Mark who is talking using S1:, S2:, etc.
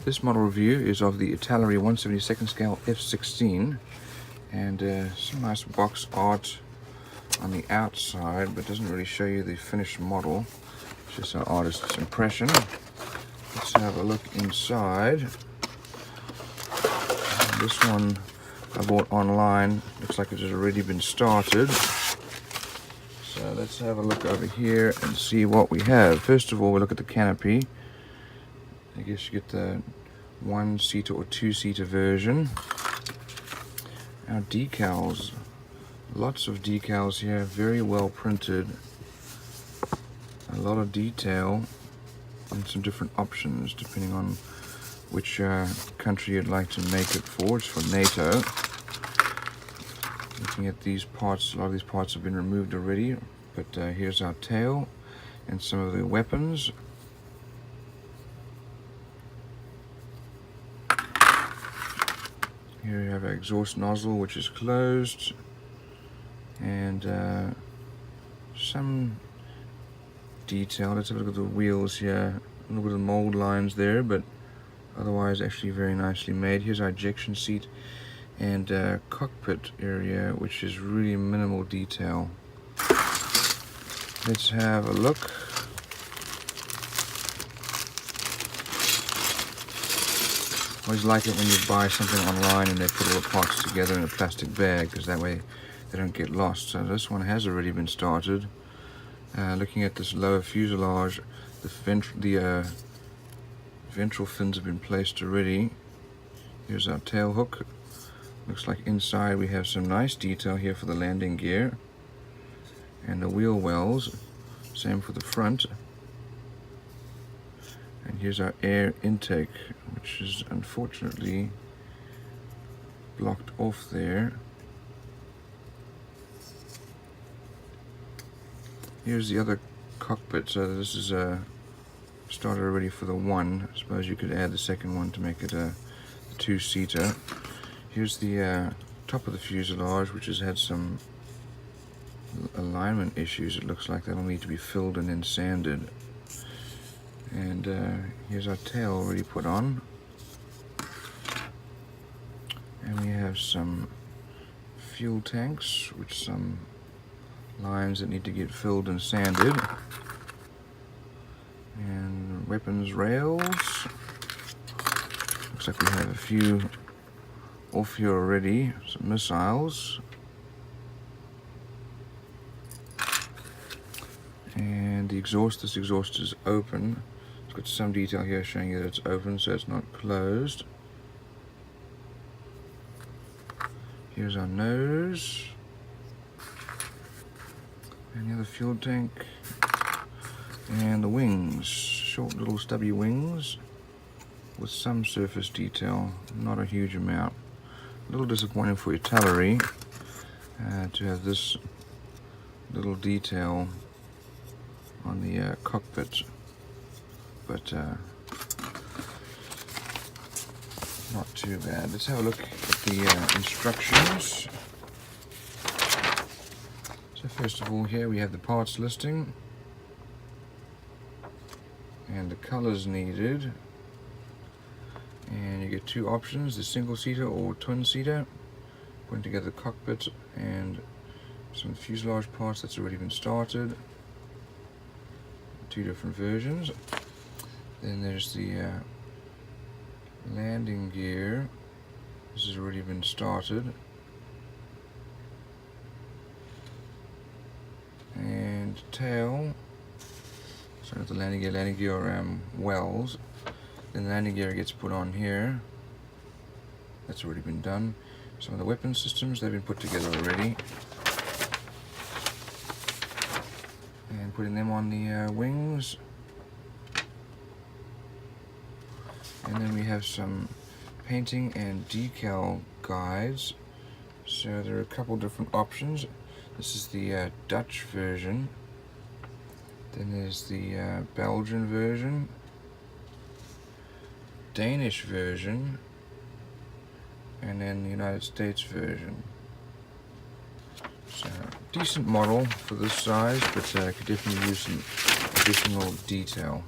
S1: This model review is of the Italeri 1/72 scale F-16, and some nice box art on the outside, but doesn't really show you the finished model. It's just our artist's impression. Let's have a look inside. This one I bought online. Looks like it has already been started. So let's have a look over here and see what we have. First of all, we look at the canopy. I guess you get the 1-seater or 2-seater version. Our decals, lots of decals here, very well printed, a lot of detail, and some different options depending on which country you'd like to make it for. It's for NATO. Looking at these parts, a lot of these parts have been removed already, but here's our tail and some of the weapons. Here we have our exhaust nozzle, which is closed, and some detail. Let's have a look at the wheels here. A little bit of mold lines there, but otherwise actually very nicely made. Here's our ejection seat and cockpit area, which is really minimal detail. Let's have a look. I always like it when you buy something online and they put all the parts together in a plastic bag, because that way they don't get lost. So this one has already been started. Looking at this lower fuselage, the ventral fins have been placed already. Here's our tail hook. Looks like inside we have some nice detail here for the landing gear. And the wheel wells, same for the front. And here's our air intake, which is unfortunately blocked off there. Here's the other cockpit. So this is started already for the one. I suppose you could add the second one to make it a 2-seater. Here's the top of the fuselage, which has had some alignment issues. It looks like that'll need to be filled and then sanded. And here's our tail already put on. And we have some fuel tanks, which some lines that need to get filled and sanded. And weapons rails. Looks like we have a few off here already. Some missiles. And the exhaust, this exhaust is open. It's got some detail here showing you that it's open, so it's not closed. Here's our nose. And the other fuel tank. And the wings. Short little stubby wings with some surface detail, not a huge amount. A little disappointing for Italeri to have this little detail on the cockpit, but not too bad. Let's have a look at the instructions. So first of all, here we have the parts listing and the colors needed, and you get 2 options: the single-seater or twin-seater. Putting together the cockpit and some fuselage parts that's already been started. 2 different versions. Then there's the landing gear. This has already been started. And tail. So the landing gear wells. Then the landing gear gets put on here. That's already been done. Some of the weapon systems, they've been put together already. And putting them on the wings. And then we have some painting and decal guides. So there are a couple different options. This is the Dutch version. Then there's the Belgian version, Danish version, and then the United States version. So, decent model for this size, but could definitely use some additional detail.